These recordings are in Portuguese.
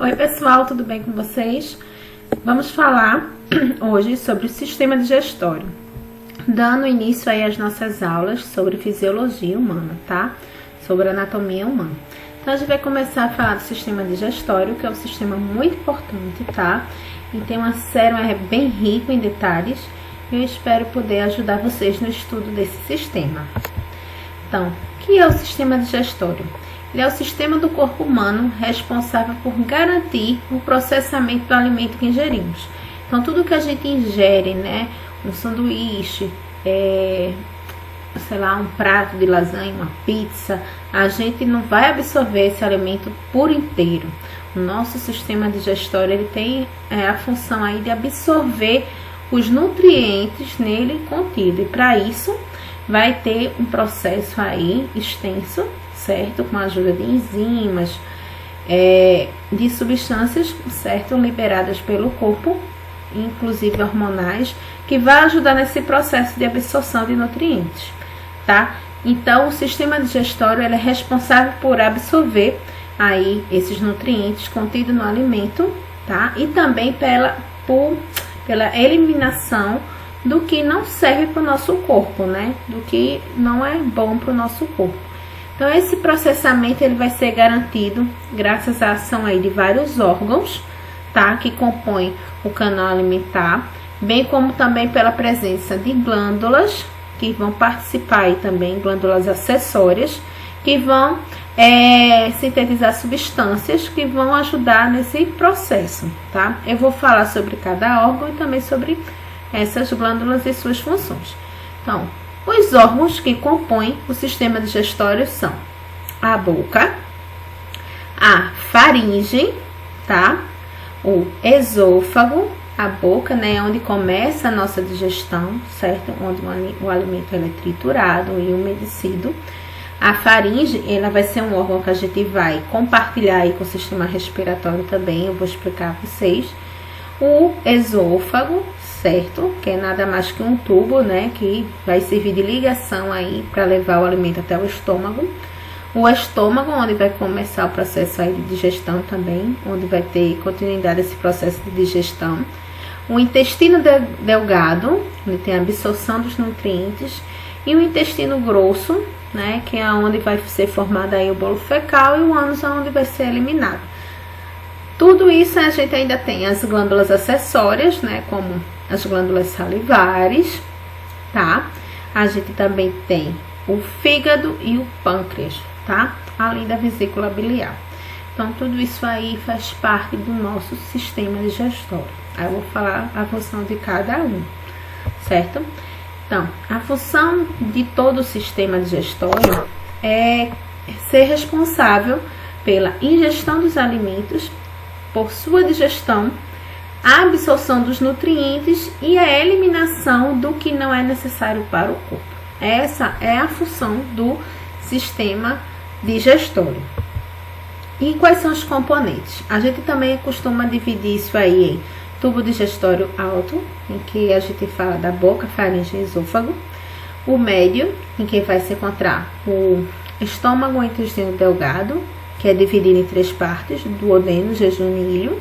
Oi pessoal, tudo bem com vocês? Vamos falar hoje sobre o sistema digestório, dando início aí às nossas aulas sobre fisiologia humana, tá? Sobre anatomia humana. Então a gente vai começar a falar do sistema digestório, que é um sistema muito importante, tá? E tem uma série bem rico em detalhes, e eu espero poder ajudar vocês no estudo desse sistema. Então, o que é o sistema digestório? Ele é o sistema do corpo humano responsável por garantir o processamento do alimento que ingerimos. Então, tudo que a gente ingere, né? Um sanduíche, sei lá, um prato de lasanha, uma pizza, a gente não vai absorver esse alimento por inteiro. O nosso sistema digestório, ele tem a função aí de absorver os nutrientes nele contido. E para isso, vai ter um processo aí extenso, certo? Com a ajuda de enzimas, de substâncias, certo? Liberadas pelo corpo, inclusive hormonais, que vai ajudar nesse processo de absorção de nutrientes, tá? Então, o sistema digestório, ele é responsável por absorver aí esses nutrientes contidos no alimento, tá? E também pela eliminação do que não serve para o nosso corpo, né? Do que não é bom para o nosso corpo. Então, esse processamento ele vai ser garantido graças à ação aí de vários órgãos, tá? Que compõem o canal alimentar, bem como também pela presença de glândulas, que vão participar aí também, glândulas acessórias, que vão sintetizar substâncias que vão ajudar nesse processo, tá? Eu vou falar sobre cada órgão e também sobre essas glândulas e suas funções. Então, os órgãos que compõem o sistema digestório são a boca, a faringe, tá? O esôfago, a boca, né, onde começa a nossa digestão, certo? Onde o alimento é triturado e umedecido. A faringe, ela vai ser um órgão que a gente vai compartilhar aí com o sistema respiratório também, eu vou explicar para vocês. O esôfago, certo? Que é nada mais que um tubo, né? Que vai servir de ligação aí para levar o alimento até o estômago. O estômago, onde vai começar o processo aí de digestão também, onde vai ter continuidade esse processo de digestão. O intestino delgado, onde tem a absorção dos nutrientes. E o intestino grosso, né? Que é onde vai ser formado aí o bolo fecal, e o ânus, onde vai ser eliminado. Tudo isso a gente ainda tem as glândulas acessórias, né? Como as glândulas salivares, tá? A gente também tem o fígado e o pâncreas, tá? Além da vesícula biliar. Então, tudo isso aí faz parte do nosso sistema digestório. Aí eu vou falar a função de cada um, certo? Então, a função de todo o sistema digestório é ser responsável pela ingestão dos alimentos, por sua digestão, a absorção dos nutrientes e a eliminação do que não é necessário para o corpo. Essa é a função do sistema digestório. E quais são os componentes? A gente também costuma dividir isso aí em tubo digestório alto, em que a gente fala da boca, faringe e esôfago. O médio, em que vai se encontrar o estômago e o intestino delgado, que é dividido em 3 partes, duodeno, jejum e ilho.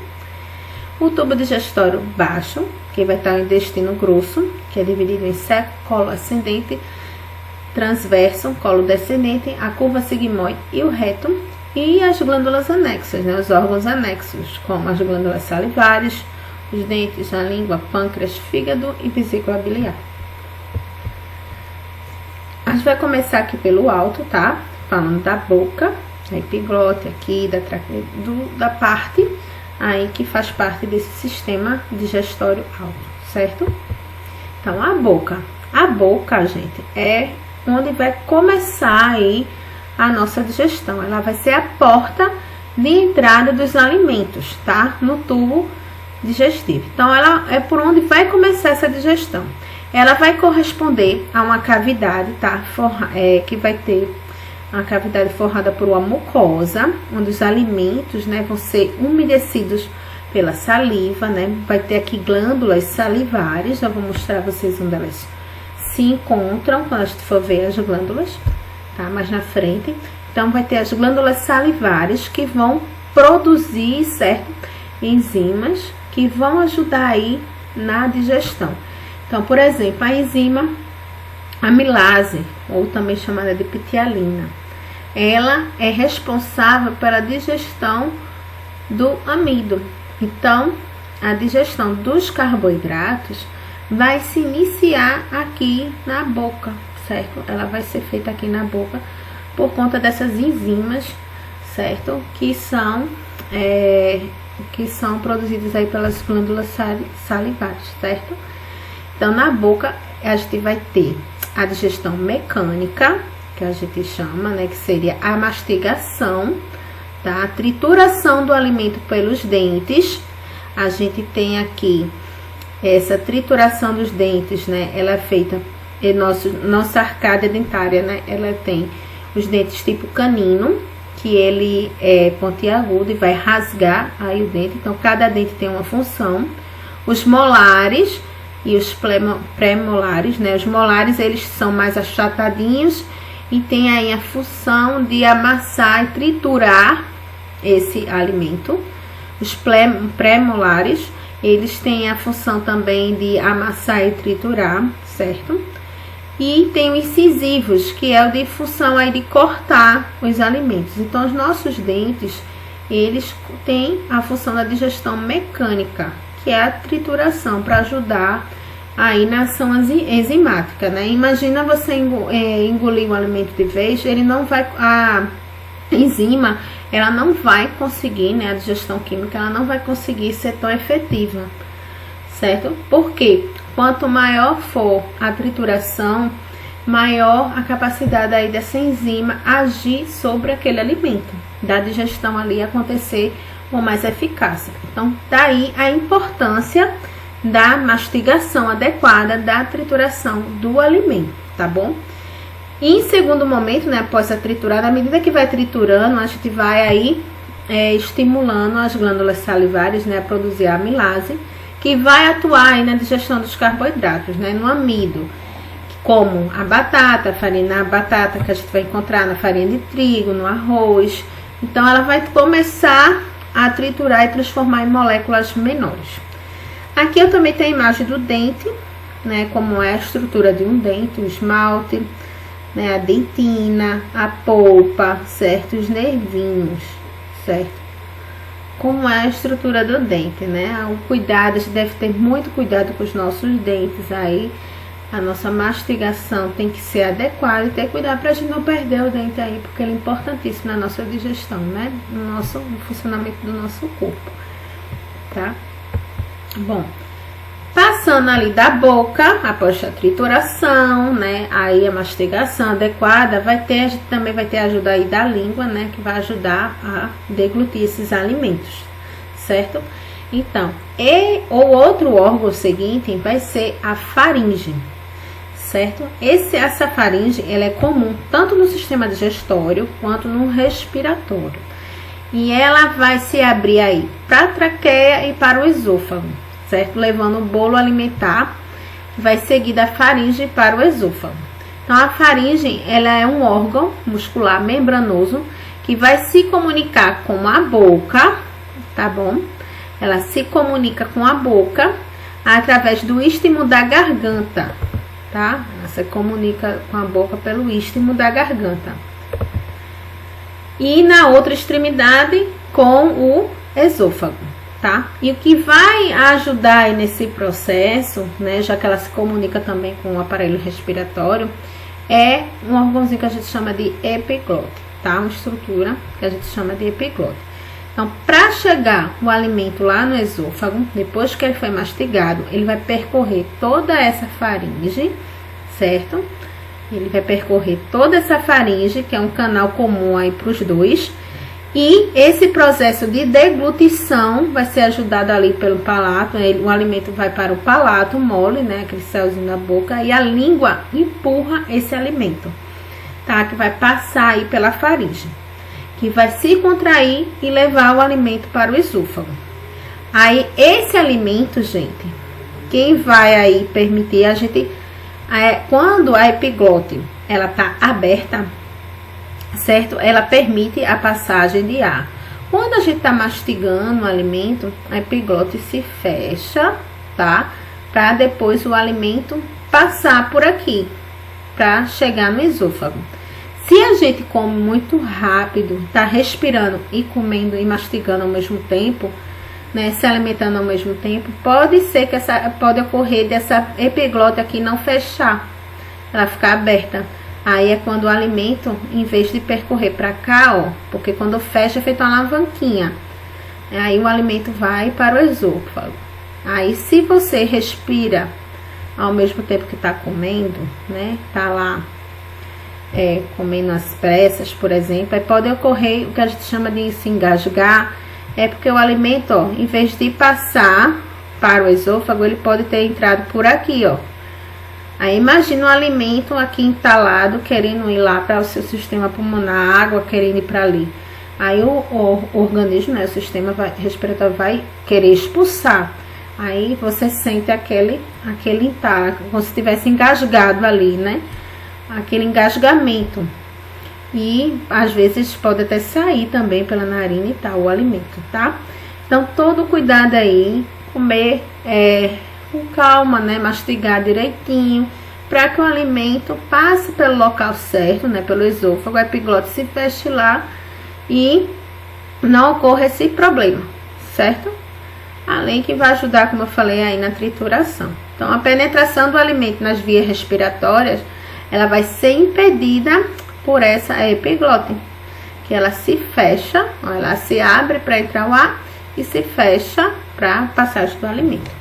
O tubo digestório baixo, que vai estar o intestino grosso, que é dividido em seco, colo ascendente, transverso, colo descendente, a curva sigmoide e o reto. E as glândulas anexas, né, os órgãos anexos, como as glândulas salivares, os dentes, a língua, pâncreas, fígado e vesícula biliar. A gente vai começar aqui pelo alto, tá? Falando da boca, a epiglote aqui, da parte aí que faz parte desse sistema digestório alto, certo? Então, a boca, gente, é onde vai começar aí a nossa digestão. Ela vai ser a porta de entrada dos alimentos, tá? No tubo digestivo. Então, ela é por onde vai começar essa digestão. Ela vai corresponder a uma cavidade, tá? Que vai ter uma cavidade forrada por uma mucosa, onde os alimentos, né, vão ser umedecidos pela saliva, né? Vai ter aqui glândulas salivares, eu vou mostrar a vocês onde elas se encontram, quando a gente for ver as glândulas, tá? Mais na frente. Então, vai ter as glândulas salivares que vão produzir, certo? Enzimas que vão ajudar aí na digestão. Então, por exemplo, a enzima amilase, ou também chamada de ptialina, ela é responsável pela digestão do amido. Então, a digestão dos carboidratos vai se iniciar aqui na boca, certo? Ela vai ser feita aqui na boca por conta dessas enzimas, certo? Que são produzidas aí pelas glândulas salivares, certo? Então, na boca, a gente vai ter a digestão mecânica, que a gente chama, né? Que seria a mastigação, tá? A trituração do alimento pelos dentes. A gente tem aqui essa trituração dos dentes, né? Ela é feita em nossa arcádia dentária, né? Ela tem os dentes tipo canino, que ele é pontiagudo e vai rasgar aí o dente. Então, cada dente tem uma função. Os molares e os pré-molares, né? Os molares, eles são mais achatadinhos e tem aí a função de amassar e triturar esse alimento. Os pré-molares, eles têm a função também de amassar e triturar, certo? E tem os incisivos, que é o de função aí de cortar os alimentos. Então, os nossos dentes, eles têm a função da digestão mecânica, que é a trituração, para ajudar aí na ação enzimática, né? Imagina você engolir um alimento de vez, ele não vai... A enzima, ela não vai conseguir, né? A digestão química, ela não vai conseguir ser tão efetiva, certo? Porque quanto maior for a trituração, maior a capacidade aí dessa enzima agir sobre aquele alimento, da digestão ali acontecer com mais eficácia. Então, daí a importância da mastigação adequada, da trituração do alimento, tá bom? E em segundo momento, né, após a triturada, à medida que vai triturando, a gente vai aí estimulando as glândulas salivares, né, a produzir a amilase, que vai atuar aí na digestão dos carboidratos, né, no amido, como a batata, a farinha batata que a gente vai encontrar na farinha de trigo, no arroz. Então, ela vai começar a triturar e transformar em moléculas menores. Aqui eu também tenho a imagem do dente, né, como é a estrutura de um dente, o esmalte, né, a dentina, a polpa, certo? Os nervinhos, certo? Como é a estrutura do dente, né? O cuidado, a gente deve ter muito cuidado com os nossos dentes aí. A nossa mastigação tem que ser adequada e ter cuidado para a gente não perder o dente aí, porque ele é importantíssimo na nossa digestão, né? No funcionamento do nosso corpo, tá? Bom, passando ali da boca, após a trituração, né, aí a mastigação adequada, a gente também vai ter a ajuda aí da língua, né, que vai ajudar a deglutir esses alimentos, certo? Então, o outro órgão seguinte vai ser a faringe, certo? Essa faringe, ela é comum tanto no sistema digestório quanto no respiratório. E ela vai se abrir aí para a traqueia e para o esôfago, certo? Levando o bolo alimentar, vai seguir da faringe para o esôfago. Então, a faringe, ela é um órgão muscular membranoso que vai se comunicar com a boca, tá bom? Ela se comunica com a boca através do istmo da garganta, tá? Ela se comunica com a boca pelo istmo da garganta. E na outra extremidade com o esôfago, tá? E o que vai ajudar aí nesse processo, né, já que ela se comunica também com o aparelho respiratório, é um órgãozinho que a gente chama de epiglote, tá? Uma estrutura que a gente chama de epiglote. Então, para chegar o alimento lá no esôfago, depois que ele foi mastigado, ele vai percorrer toda essa faringe, certo? Ele vai percorrer toda essa faringe, que é um canal comum aí para os dois. E esse processo de deglutição vai ser ajudado ali pelo palato. O alimento vai para o palato mole, né? Aquele céuzinho na boca. E a língua empurra esse alimento, tá? Que vai passar aí pela faringe, que vai se contrair e levar o alimento para o esôfago. Aí, esse alimento, gente, quem vai aí permitir a gente... quando a epiglote, ela tá aberta, certo? Ela permite a passagem de ar. Quando a gente tá mastigando o alimento, a epiglote se fecha, tá? Para depois o alimento passar por aqui, para chegar no esôfago. Se a gente come muito rápido, tá respirando e comendo e mastigando ao mesmo tempo, né, se alimentando ao mesmo tempo, pode ser que pode ocorrer dessa epiglote aqui não fechar, ela ficar aberta. Aí é quando o alimento, em vez de percorrer para cá, ó, porque quando fecha é feito uma alavanquinha, aí o alimento vai para o esôfago. Aí se você respira ao mesmo tempo que tá comendo, né, tá lá comendo as pressas, por exemplo, aí pode ocorrer o que a gente chama de se engasgar, é porque o alimento, ó, em vez de passar para o esôfago, ele pode ter entrado por aqui, ó. Aí imagina o alimento aqui entalado, querendo ir lá para o seu sistema pulmonar, a água querendo ir para ali. Aí o organismo, né, o sistema respiratório vai querer expulsar. Aí você sente aquele entalo, como se tivesse engasgado ali, né? Aquele engasgamento. E às vezes pode até sair também pela narina e tal, o alimento, tá? Então todo cuidado aí, comer com calma, né? Mastigar direitinho, para que o alimento passe pelo local certo, né? Pelo esôfago, a epiglote se feche lá e não ocorra esse problema, certo? Além que vai ajudar, como eu falei aí, na trituração. Então a penetração do alimento nas vias respiratórias, ela vai ser impedida por essa epiglote, que ela se fecha, ó, ela se abre para entrar o ar e se fecha para passagem do alimento.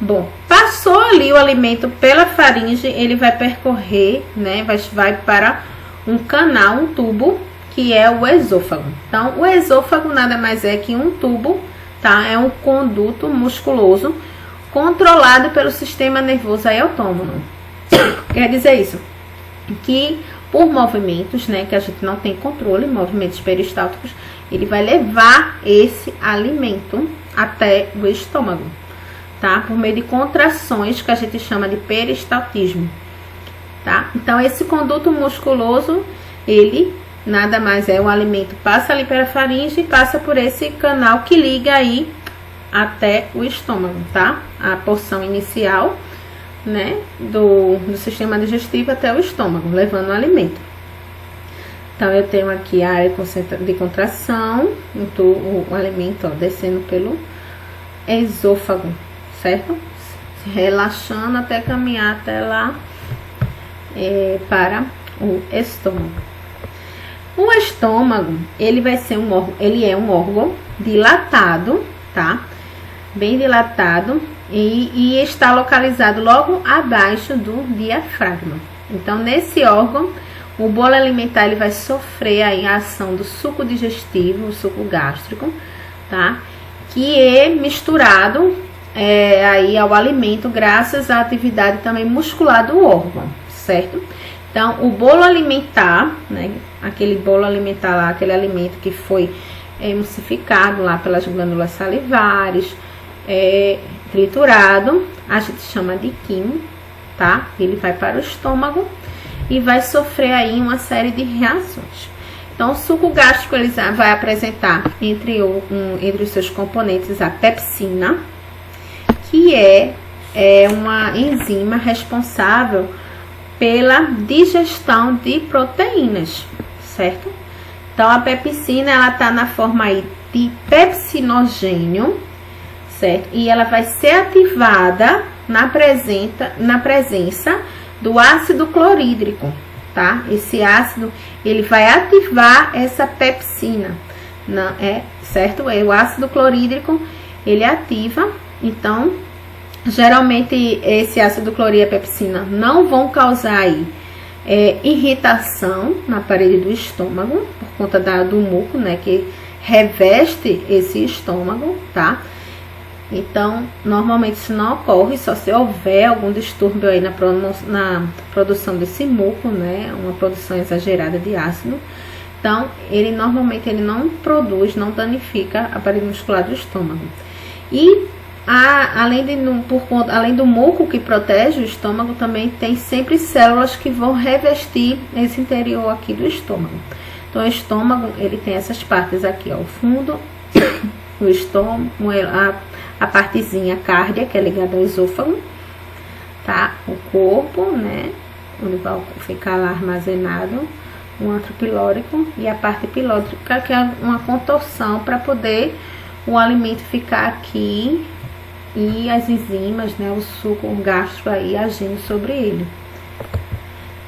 Bom, passou ali o alimento pela faringe, ele vai percorrer, né, vai para um canal, um tubo, que é o esôfago. Então, o esôfago nada mais é que um tubo, tá? É um conduto musculoso controlado pelo sistema nervoso autônomo. Quer dizer isso, que por movimentos, né, que a gente não tem controle, movimentos peristálticos, ele vai levar esse alimento até o estômago, tá? Por meio de contrações que a gente chama de peristaltismo, tá? Então, esse conduto musculoso, ele nada mais é, o alimento passa ali pela faringe e passa por esse canal que liga aí até o estômago, tá? A porção inicial, né, do sistema digestivo até o estômago, levando o alimento. Então, eu tenho aqui a área de contração, então, o alimento, ó, descendo pelo esôfago, certo? Relaxando até caminhar até lá para o estômago. O estômago, ele vai ser um órgão, ele é um órgão dilatado, tá? Bem dilatado e está localizado logo abaixo do diafragma. Então, nesse órgão, o bolo alimentar ele vai sofrer aí a ação do suco digestivo, o suco gástrico, tá? Que é misturado aí ao alimento graças à atividade também muscular do órgão, certo? Então, o bolo alimentar, né? Aquele bolo alimentar lá, aquele alimento que foi emulsificado lá pelas glândulas salivares, triturado, a gente chama de quimo, tá? Ele vai para o estômago e vai sofrer aí uma série de reações. Então, o suco gástrico ele vai apresentar entre os seus componentes a pepsina, que é uma enzima responsável pela digestão de proteínas, certo? Então, a pepsina, ela tá na forma aí de pepsinogênio, certo? E ela vai ser ativada na presença do ácido clorídrico, tá? Esse ácido, ele vai ativar essa pepsina, não certo? O ácido clorídrico, ele ativa, então, geralmente, esse ácido clorídrico e a pepsina não vão causar aí irritação na parede do estômago, por conta do muco, né, que reveste esse estômago, tá? Então, normalmente isso não ocorre, só se houver algum distúrbio aí na produção desse muco, né, uma produção exagerada de ácido. Então, normalmente ele não produz, não danifica a parede muscular do estômago. E além do muco que protege o estômago, também tem sempre células que vão revestir esse interior aqui do estômago. Então, o estômago, ele tem essas partes aqui, ó, o fundo, o estômago, a partezinha cárdia, que é ligada ao esôfago, tá? O corpo, né, onde vai ficar lá armazenado o antro pilórico, e a parte pilórica, que é uma contorção para poder o alimento ficar aqui e as enzimas, né, o suco gástrico aí agindo sobre ele.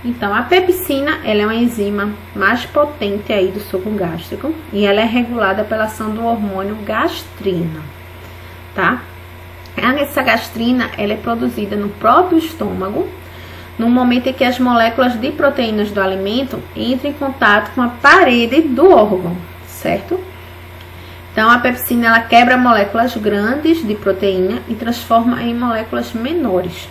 Então, a pepsina, ela é uma enzima mais potente aí do suco gástrico e ela é regulada pela ação do hormônio gastrina, tá? Essa gastrina, ela é produzida no próprio estômago, no momento em que as moléculas de proteínas do alimento entram em contato com a parede do órgão, certo? Então, a pepsina, ela quebra moléculas grandes de proteína e transforma em moléculas menores.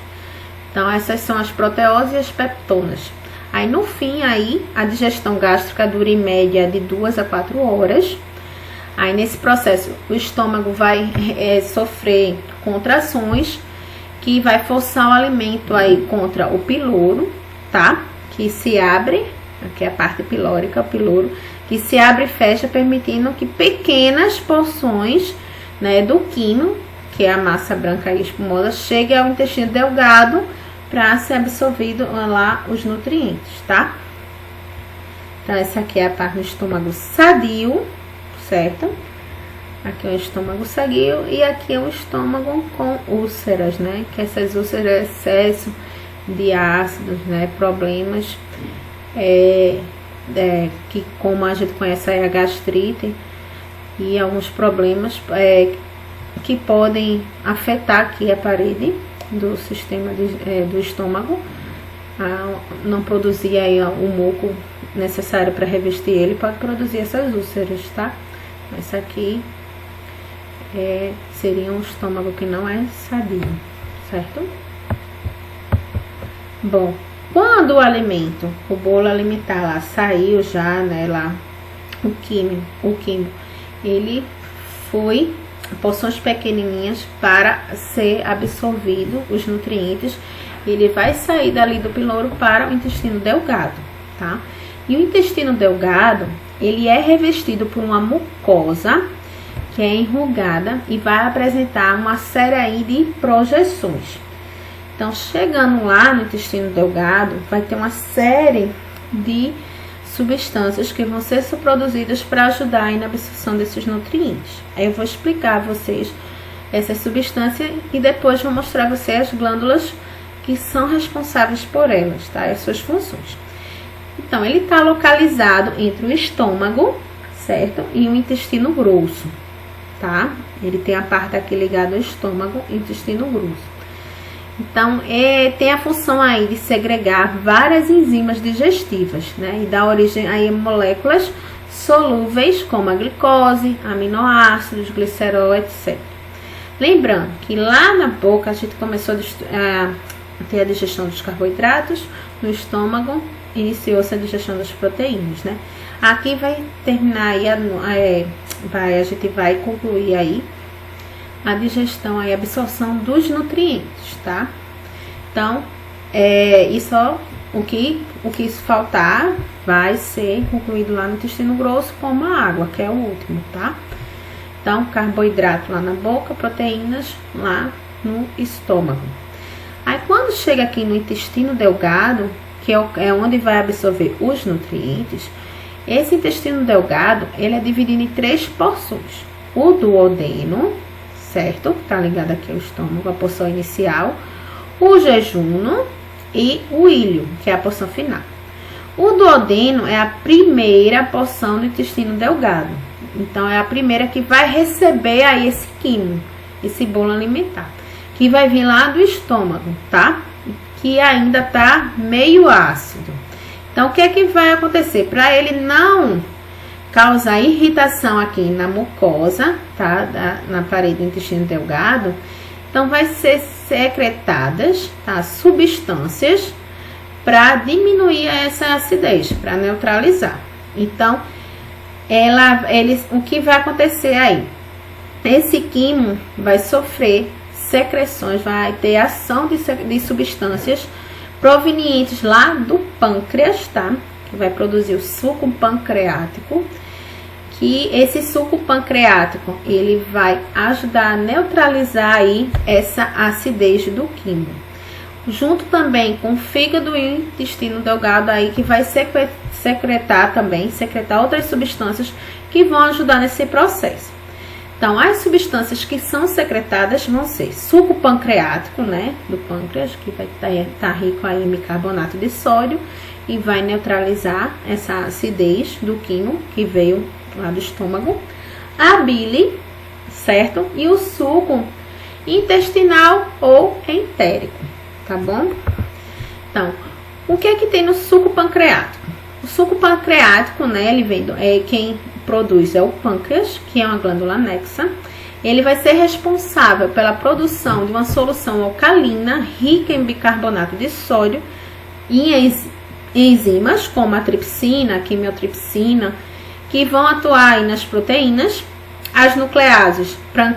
Então, essas são as proteoses e as peptonas. Aí, no fim, aí, a digestão gástrica dura em média de 2 a 4 horas. Aí, nesse processo, o estômago vai sofrer contrações, que vai forçar o alimento aí contra o piloro, tá? Que se abre, aqui é a parte pilórica, o piloro, que se abre e fecha, permitindo que pequenas porções, né, do quimo, que é a massa branca e espumosa, chegue ao intestino delgado para ser absorvido lá os nutrientes, tá? Então, essa aqui é a parte do estômago sadio, certo? Aqui é o estômago sadio e aqui é o estômago com úlceras, né? Que essas úlceras, excesso de ácidos, né? Problemas, que como a gente conhece aí a gastrite e alguns problemas que podem afetar aqui a parede do sistema do estômago, não produzir aí o muco necessário para revestir ele, pode produzir essas úlceras, tá? Essa aqui seria um estômago que não é sadio, certo? Bom, quando o alimento, o bolo alimentar lá saiu já, né, lá o quimo, ele foi porções pequenininhas para ser absorvido os nutrientes, ele vai sair dali do piloro para o intestino delgado, tá? E o intestino delgado, ele é revestido por uma mucosa que é enrugada e vai apresentar uma série aí de projeções. Então, chegando lá no intestino delgado, vai ter uma série de substâncias que vão ser produzidas para ajudar na absorção desses nutrientes. Aí eu vou explicar a vocês essas substâncias e depois vou mostrar a vocês as glândulas que são responsáveis por elas, tá? As suas funções. Então, ele está localizado entre o estômago, certo? E o intestino grosso, tá? Ele tem a parte aqui ligada ao estômago e intestino grosso. Então, tem a função aí de segregar várias enzimas digestivas, né? E dar origem aí a moléculas solúveis, como a glicose, aminoácidos, glicerol, etc. Lembrando que lá na boca a gente começou a ter a digestão dos carboidratos, no estômago iniciou-se a digestão das proteínas, né? Aqui vai terminar aí, a gente vai concluir aí a digestão e absorção dos nutrientes, tá? Então, isso o que faltar vai ser concluído lá no intestino grosso como a água, que é o último, tá? Então, carboidrato lá na boca, proteínas lá no estômago. Aí, quando chega aqui no intestino delgado, que é onde vai absorver os nutrientes, esse intestino delgado, ele é dividido em 3 porções. O duodeno, certo? Tá ligado aqui ao estômago, a porção inicial, o jejuno e o íleo, que é a porção final. O duodeno é a primeira porção do intestino delgado. Então, é a primeira que vai receber aí esse quimo, esse bolo alimentar, que vai vir lá do estômago, tá? Que ainda tá meio ácido. Então, o que é que vai acontecer? Para ele não causar irritação aqui na mucosa, tá? Na parede do intestino delgado, então vai ser secretadas, tá? Substâncias para diminuir essa acidez, para neutralizar. Então, o que vai acontecer aí? Esse quimo vai sofrer secreções, vai ter ação de substâncias provenientes lá do pâncreas, tá? que vai produzir o suco pancreático, que esse suco pancreático, ele vai ajudar a neutralizar aí essa acidez do quimo. Junto também com o fígado e o intestino delgado aí, que vai secretar outras substâncias que vão ajudar nesse processo. Então, as substâncias que são secretadas vão ser suco pancreático, né, do pâncreas, que vai estar rico aí em bicarbonato de sódio e vai neutralizar essa acidez do quimo que veio lá do estômago. A bile, certo? E o suco intestinal ou entérico, tá bom? Então, o que é que tem no suco pancreático? O suco pancreático, né, ele vem quem produz é o pâncreas, que é uma glândula anexa. Ele vai ser responsável pela produção de uma solução alcalina rica em bicarbonato de sódio e enzimas como a tripsina, a quimiotripsina, que vão atuar aí nas proteínas, as nucleases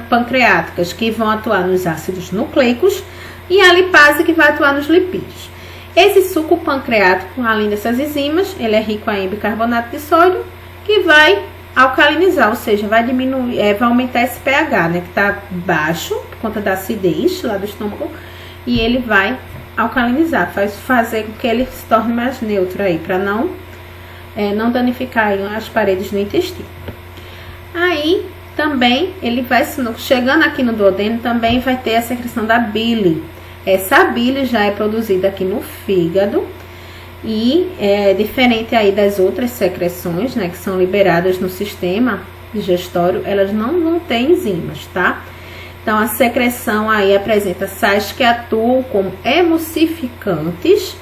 pancreáticas, que vão atuar nos ácidos nucleicos, e a lipase, que vai atuar nos lipídios. Esse suco pancreático, além dessas enzimas, ele é rico em bicarbonato de sódio, que vai alcalinizar, ou seja, vai diminuir, vai aumentar esse pH, né, que está baixo por conta da acidez lá do estômago, e ele vai alcalinizar, fazer com que ele se torne mais neutro aí, para não danificar aí as paredes do intestino. Aí também ele vai, chegando aqui no duodeno, também vai ter a secreção da bile. Essa bile já é produzida aqui no fígado e é diferente aí das outras secreções, né, que são liberadas no sistema digestório, elas não vão ter enzimas, tá? Então, a secreção aí apresenta sais que atuam como emulsificantes,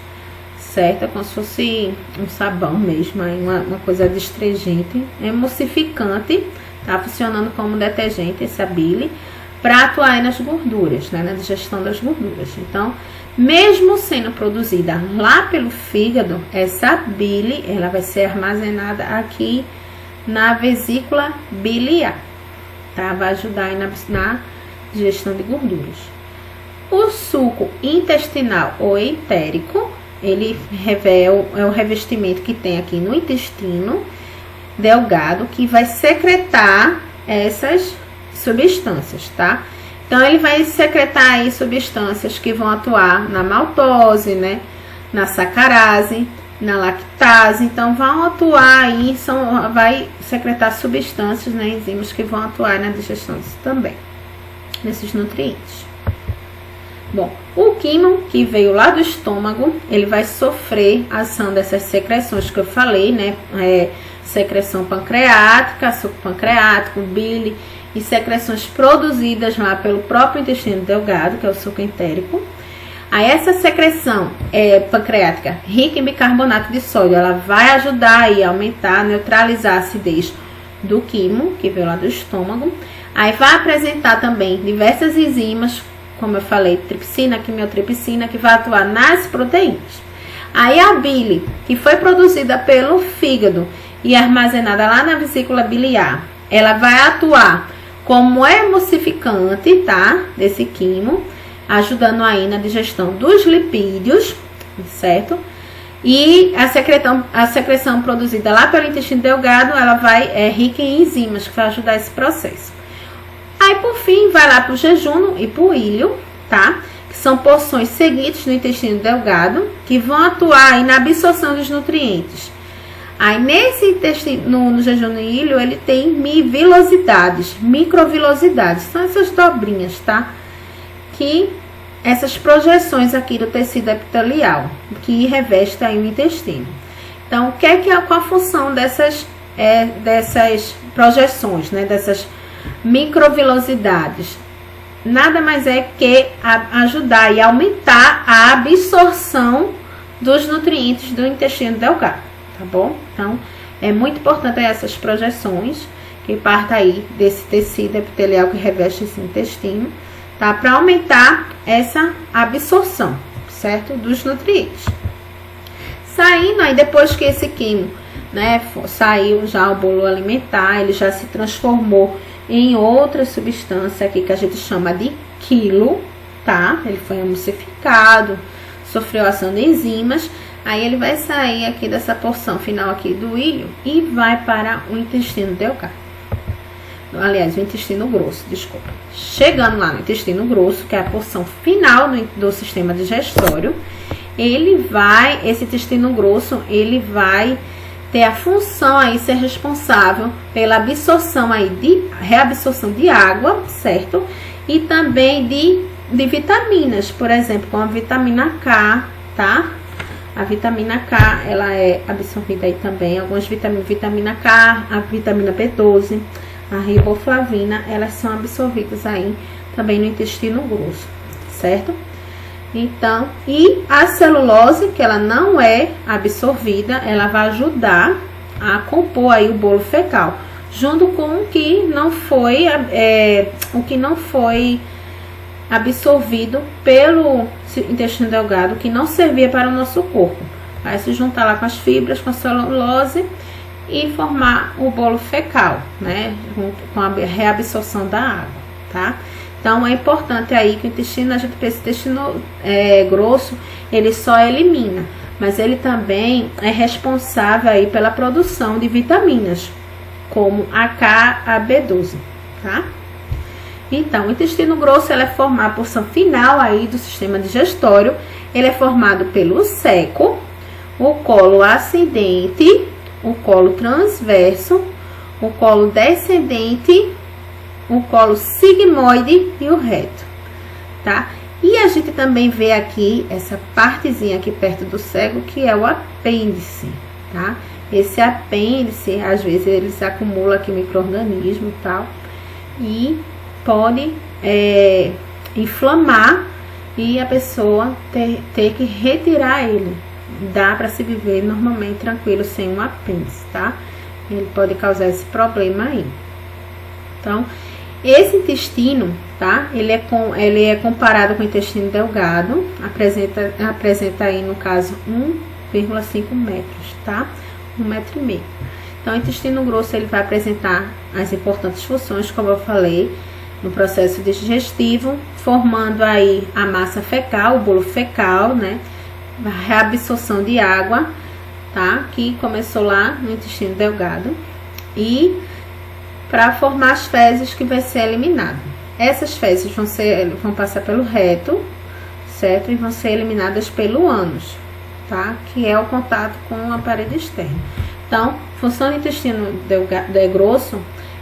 certo? É como se fosse um sabão mesmo, aí uma coisa astringente, emulsificante, tá? Funcionando como detergente, essa bile, para atuar aí nas gorduras, né? Na digestão das gorduras. Então, mesmo sendo produzida lá pelo fígado, essa bile, ela vai ser armazenada aqui na vesícula biliar, tá? Vai ajudar aí na digestão de gorduras. O suco intestinal ou entérico, ele é o revestimento que tem aqui no intestino delgado, que vai secretar essas substâncias, tá? Então, ele vai secretar aí substâncias que vão atuar na maltose, né? Na sacarase, na lactase. Então, vão atuar aí, vai secretar substâncias, né? Enzimas que vão atuar na digestão também, desses nutrientes. Bom, o quimo, que veio lá do estômago, ele vai sofrer a ação dessas secreções que eu falei, né? Secreção pancreática, suco pancreático, bile e secreções produzidas lá pelo próprio intestino delgado, que é o suco entérico. Aí essa secreção pancreática rica em bicarbonato de sódio, ela vai ajudar aí a aumentar, neutralizar a acidez do quimo, que veio lá do estômago. Aí vai apresentar também diversas enzimas, como eu falei, tripsina, quimiotripsina, que vai atuar nas proteínas. Aí a bile, que foi produzida pelo fígado e armazenada lá na vesícula biliar, ela vai atuar como emulsificante, tá? Desse quimo, ajudando aí na digestão dos lipídios, certo? E a secreção produzida lá pelo intestino delgado, ela é rica em enzimas, que vai ajudar esse processo. Aí, por fim, vai lá pro jejum e pro ilho, tá? Que são porções seguintes no intestino delgado, que vão atuar aí na absorção dos nutrientes. Aí, nesse intestino, no jejum e ilho, ele tem vilosidades, microvilosidades. São essas dobrinhas, tá? Que essas projeções aqui do tecido epitelial, que reveste aí o intestino. Então, qual a função dessas projeções, né? Dessas microvilosidades? Nada mais é que ajudar e aumentar a absorção dos nutrientes do intestino delgado. Tá bom? Então, é muito importante essas projeções, que partem aí desse tecido epitelial que reveste esse intestino, tá? Para aumentar essa absorção, certo? Dos nutrientes. Saindo aí, depois que esse quimo, né, saiu já o bolo alimentar, ele já se transformou em outra substância aqui que a gente chama de quilo, tá? Ele foi emulsificado, sofreu ação de enzimas. Aí ele vai sair aqui dessa porção final aqui do ilho e vai para o intestino delgado. Aliás, o intestino grosso, desculpa. Chegando lá no intestino grosso, que é a porção final do sistema digestório, esse intestino grosso, ele vai ter a função aí, ser responsável pela absorção aí reabsorção de água, certo? E também de vitaminas, por exemplo, com a vitamina K, tá? A vitamina K, ela é absorvida aí também, algumas vitaminas, vitamina K, a vitamina B12, a riboflavina, elas são absorvidas aí também no intestino grosso, certo? Então, e a celulose, que ela não é absorvida, ela vai ajudar a compor aí o bolo fecal, junto com o que não foi, absorvido pelo intestino delgado, que não servia para o nosso corpo. Vai se juntar lá com as fibras, com a celulose e formar o bolo fecal, né? Junto com a reabsorção da água, tá? Então, é importante aí que o intestino, a gente pensa, o intestino grosso, ele só elimina, mas ele também é responsável aí pela produção de vitaminas, como a K, a B12, tá? Então, o intestino grosso, ele é formado, a porção final aí do sistema digestório, ele é formado pelo seco, o colo ascendente, o colo transverso, o colo descendente, o colo sigmoide e o reto, tá? E a gente também vê aqui, essa partezinha aqui perto do cego, que é o apêndice, tá? Esse apêndice, às vezes, eles acumulam aqui micro-organismo e tal, e pode inflamar e a pessoa ter que retirar ele. Dá para se viver normalmente tranquilo sem um apêndice, tá? Ele pode causar esse problema aí. Então, esse intestino, tá? Ele é comparado com o intestino delgado, apresenta aí, no caso, 1,5 metros, tá? 1,5 metro. Então, o intestino grosso, ele vai apresentar as importantes funções, como eu falei, no processo digestivo, formando aí a massa fecal, o bolo fecal, né? A reabsorção de água, tá? Que começou lá no intestino delgado. E para formar as fezes que vai ser eliminado. Essas fezes vão passar pelo reto, certo? E vão ser eliminadas pelo ânus, tá? Que é o contato com a parede externa. Então, função do intestino grosso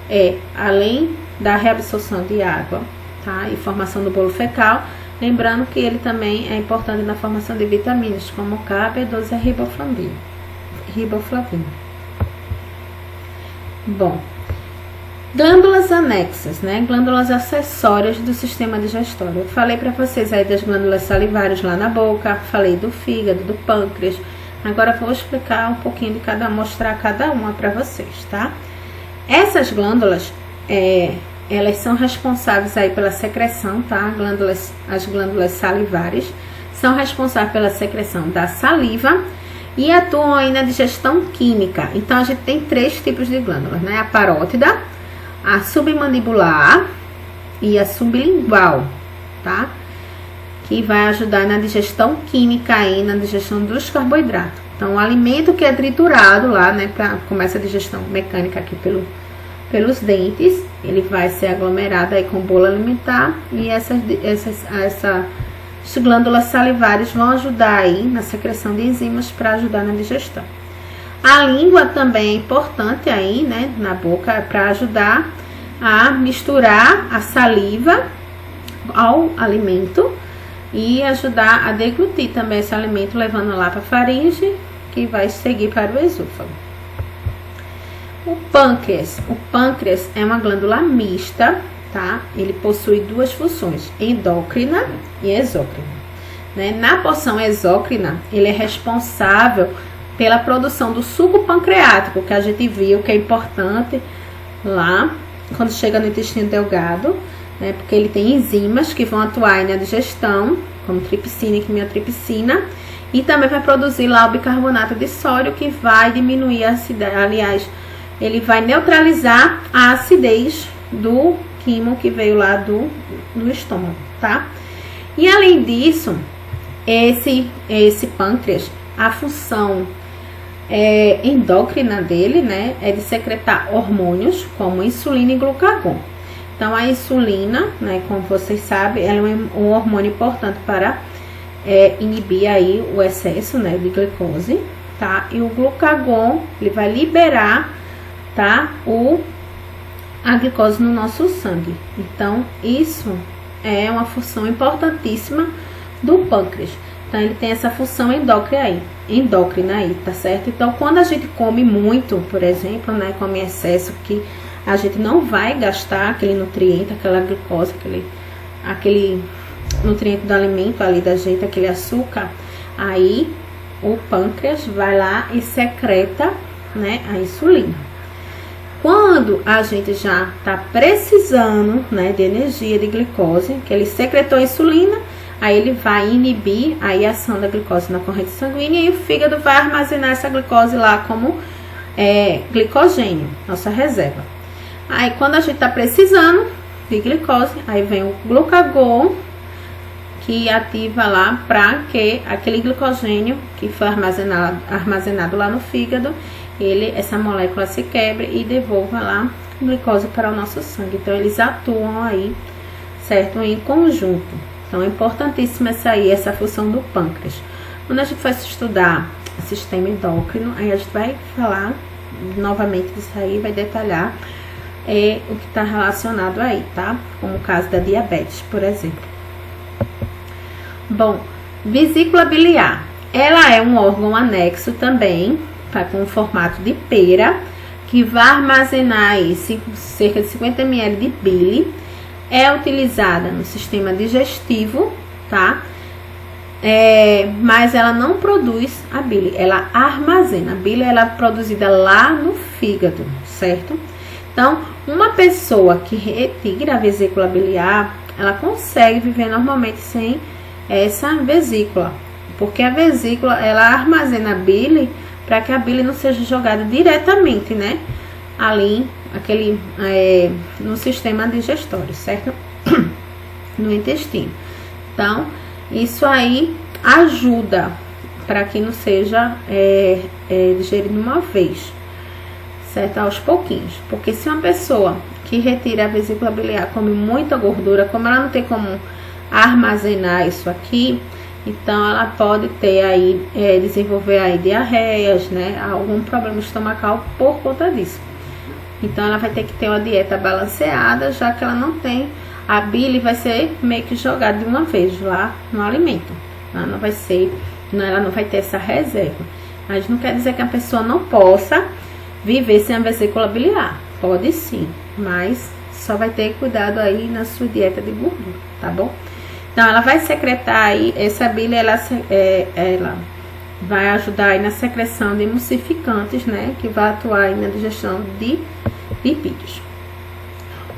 é, além da reabsorção de água, tá? E formação do bolo fecal, lembrando que ele também é importante na formação de vitaminas, como K, B12 e riboflavina. Bom, glândulas anexas, né? Glândulas acessórias do sistema digestório. Eu falei para vocês aí das glândulas salivares lá na boca, falei do fígado, do pâncreas. Agora eu vou explicar um pouquinho de cada, mostrar cada uma para vocês, tá? Essas glândulas, elas são responsáveis aí pela secreção, tá? As glândulas salivares são responsáveis pela secreção da saliva e atuam aí na digestão química. Então, a gente tem 3 tipos de glândulas, né? A parótida, a submandibular e a sublingual, tá? Que vai ajudar na digestão química aí, na digestão dos carboidratos. Então, o alimento que é triturado lá, né? Começa a digestão mecânica aqui pelos dentes, ele vai ser aglomerado aí com bolo alimentar e essas glândulas salivares vão ajudar aí na secreção de enzimas para ajudar na digestão. A língua também é importante aí, né, na boca, para ajudar a misturar a saliva ao alimento e ajudar a deglutir também esse alimento, levando lá para a faringe, que vai seguir para o esôfago. O pâncreas é uma glândula mista, tá? Ele possui 2 funções, endócrina e exócrina, né? Na porção exócrina, ele é responsável pela produção do suco pancreático, que a gente viu que é importante lá, quando chega no intestino delgado, né? Porque ele tem enzimas que vão atuar aí na digestão, como tripsina e quimiotripsina, e também vai produzir lá o bicarbonato de sódio, que vai diminuir a acidez, aliás, ele vai neutralizar a acidez do quimo que veio lá do estômago, tá? E além disso, esse pâncreas, a função endócrina dele, né, é de secretar hormônios como insulina e glucagon. Então, a insulina, né, como vocês sabem, ela é um hormônio importante para inibir aí o excesso, né, de glicose, tá? E o glucagon, ele vai liberar, tá, a glicose no nosso sangue. Então, isso é uma função importantíssima do pâncreas. Então, ele tem essa função endócrina aí, tá certo? Então, quando a gente come muito, por exemplo, né, come em excesso, que a gente não vai gastar aquele nutriente, aquela glicose, aquele nutriente do alimento ali da gente, aquele açúcar, aí o pâncreas vai lá e secreta, né, a insulina. Quando a gente já tá precisando, né, de energia, de glicose, que ele secretou a insulina, aí ele vai inibir aí a ação da glicose na corrente sanguínea e o fígado vai armazenar essa glicose lá como glicogênio, nossa reserva. Aí quando a gente tá precisando de glicose, aí vem o glucagon, que ativa lá para que aquele glicogênio que foi armazenado lá no fígado, essa molécula se quebre e devolva lá glicose para o nosso sangue. Então, eles atuam aí, certo? Em conjunto. Então, é importantíssima essa função do pâncreas. Quando a gente for estudar o sistema endócrino, aí a gente vai falar novamente disso aí, vai detalhar o que está relacionado aí, tá? Como o caso da diabetes, por exemplo. Bom, vesícula biliar. Ela é um órgão anexo também, tá, com o formato de pera, que vai armazenar aí cerca de 50 ml de bile. É utilizada no sistema digestivo, tá? Mas ela não produz a bile, ela armazena. A bile ela é produzida lá no fígado, certo? Então, uma pessoa que retira a vesícula biliar, ela consegue viver normalmente sem essa vesícula, porque a vesícula ela armazena a bile para que a bile não seja jogada diretamente, né, ali no sistema digestório, certo? No intestino. Então, isso aí ajuda para que não seja digerido uma vez, certo? Aos pouquinhos, porque se uma pessoa que retira a vesícula biliar come muita gordura, como ela não tem como armazenar isso aqui, então ela pode ter aí, desenvolver aí diarreias, né, algum problema estomacal por conta disso. Então ela vai ter que ter uma dieta balanceada, já que ela não tem, a bile vai ser meio que jogada de uma vez lá no alimento. Ela não vai ter essa reserva. Mas não quer dizer que a pessoa não possa viver sem a vesícula biliar. Pode sim, mas só vai ter cuidado aí na sua dieta de gordura, tá bom? Então, ela vai secretar aí, essa bile, ela vai ajudar aí na secreção de emulsificantes, né? Que vai atuar aí na digestão de lipídios.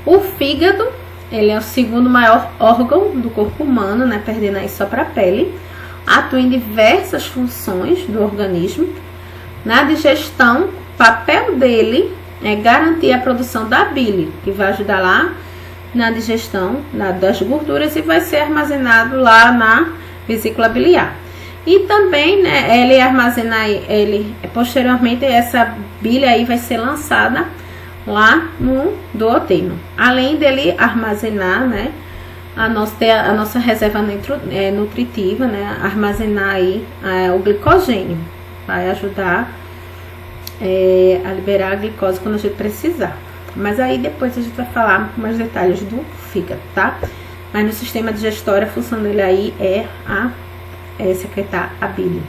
O fígado, ele é o segundo maior órgão do corpo humano, né? Perdendo aí só para a pele. Atua em diversas funções do organismo. Na digestão, o papel dele é garantir a produção da bile, que vai ajudar lá na digestão das gorduras e vai ser armazenado lá na vesícula biliar. E também, né, ele armazena, posteriormente essa bile aí vai ser lançada lá no duodeno. Além dele armazenar, né, a nossa reserva nutritiva, né, armazenar aí o glicogênio, vai ajudar a liberar a glicose quando a gente precisar. Mas aí depois a gente vai falar mais detalhes do fígado, tá? Mas no sistema digestório a função dele aí é secretar a bile.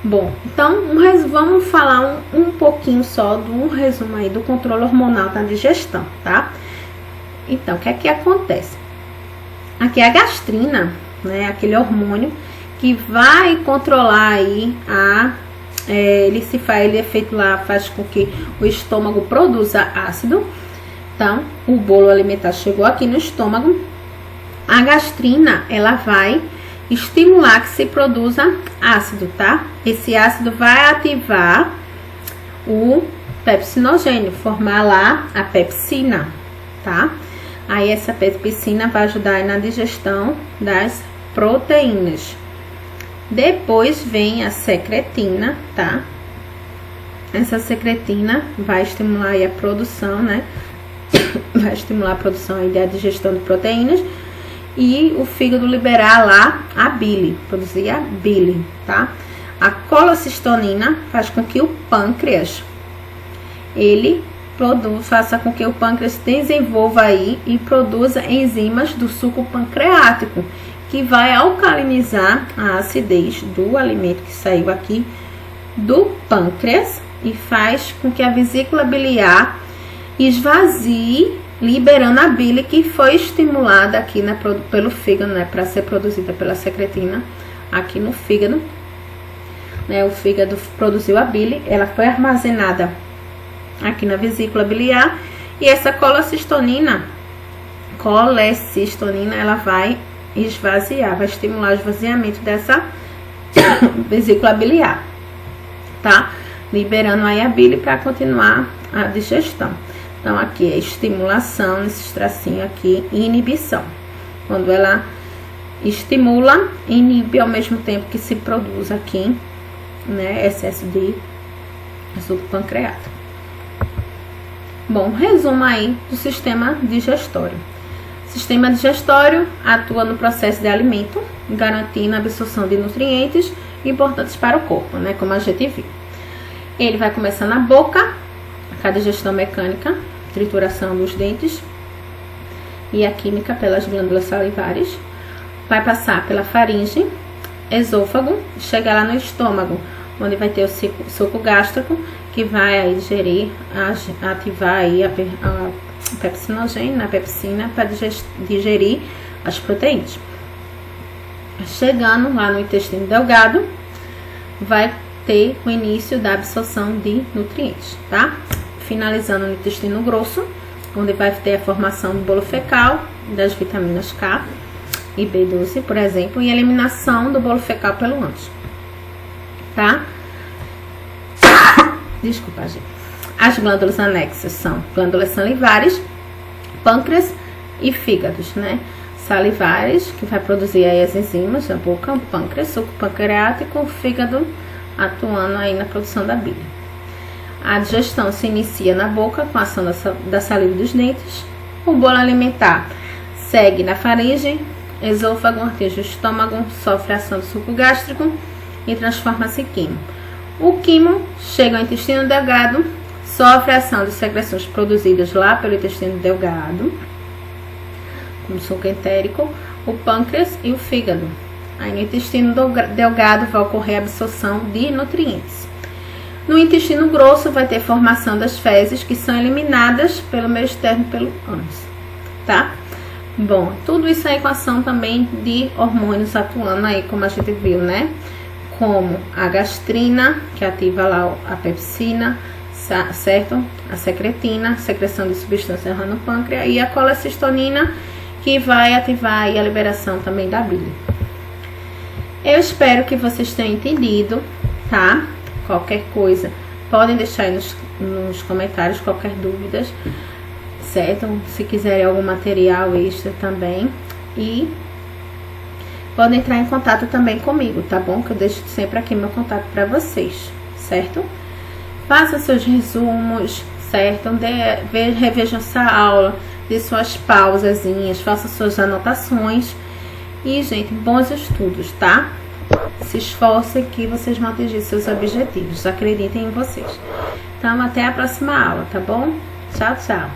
Bom, então vamos falar um pouquinho só do resumo aí do controle hormonal da digestão, tá? Então, o que é que acontece? Aqui a gastrina, né, aquele hormônio que vai controlar aí ele é feito lá, faz com que o estômago produza ácido. Então, o bolo alimentar chegou aqui no estômago. A gastrina, ela vai estimular que se produza ácido, tá? Esse ácido vai ativar o pepsinogênio, formar lá a pepsina, tá? Aí essa pepsina vai ajudar aí na digestão das proteínas. Depois vem a secretina, tá? Essa secretina vai estimular aí a produção, né? Vai estimular a produção aí da digestão de proteínas. E o fígado liberar lá a bile, produzir a bile, tá? A colecistoninina faz com que o pâncreas, faça com que o pâncreas desenvolva aí e produza enzimas do suco pancreático, que vai alcalinizar a acidez do alimento que saiu aqui do pâncreas e faz com que a vesícula biliar esvazie, liberando a bile que foi estimulada aqui pelo fígado, né, para ser produzida pela secretina aqui no fígado, né? O fígado produziu a bile, ela foi armazenada aqui na vesícula biliar e essa colecistoninina, ela vai esvaziar, vai estimular o esvaziamento dessa vesícula biliar, tá? Liberando aí a bile para continuar a digestão. Então, aqui é estimulação, nesses tracinhos aqui, e inibição. Quando ela estimula, inibe ao mesmo tempo que se produz aqui, né, excesso de suco pancreático. Bom, resumo aí do sistema digestório. O sistema digestório atua no processo de alimento, garantindo a absorção de nutrientes importantes para o corpo, né, como a gente viu. Ele vai começar na boca, com a digestão mecânica, trituração dos dentes e a química pelas glândulas salivares. Vai passar pela faringe, esôfago, chega lá no estômago, onde vai ter o suco gástrico, que vai aí ativar aí a pepsinogênio, a pepsina, para digerir as proteínas. Chegando lá no intestino delgado, vai ter o início da absorção de nutrientes, tá? Finalizando no intestino grosso, onde vai ter a formação do bolo fecal, das vitaminas K e B12, por exemplo, e a eliminação do bolo fecal pelo ânus, tá? Desculpa, gente. As glândulas anexas são glândulas salivares, pâncreas e fígados, né? Salivares, que vai produzir aí as enzimas da boca, o pâncreas, suco pancreático, o fígado atuando aí na produção da bile. A digestão se inicia na boca com a ação da saliva dos dentes. O bolo alimentar segue na faringe, esôfago, atinge o estômago, sofre a ação do suco gástrico e transforma-se em quimo. O quimo chega ao intestino delgado, sofre a ação de secreções produzidas lá pelo intestino delgado, como suco entérico, o pâncreas e o fígado. Aí no intestino delgado vai ocorrer a absorção de nutrientes. No intestino grosso vai ter formação das fezes, que são eliminadas pelo meio externo pelo ânus, tá? Bom, tudo isso aí com ação também de hormônios atuando aí, como a gente viu, né? Como a gastrina, que ativa lá a pepsina, certo? A secretina, secreção de substâncias no pâncreas, e a colecistoninina, que vai ativar aí a liberação também da bile. Eu espero que vocês tenham entendido, tá? Qualquer coisa, podem deixar aí nos comentários qualquer dúvida, certo? Se quiserem algum material extra também. E podem entrar em contato também comigo, tá bom? Que eu deixo sempre aqui meu contato para vocês, certo? Faça seus resumos, certo? Revejam essa aula, dê suas pausazinhas, faça suas anotações. E, gente, bons estudos, tá? Se esforcem que vocês vão atingir seus objetivos. Acreditem em vocês. Então, até a próxima aula, tá bom? Tchau, tchau.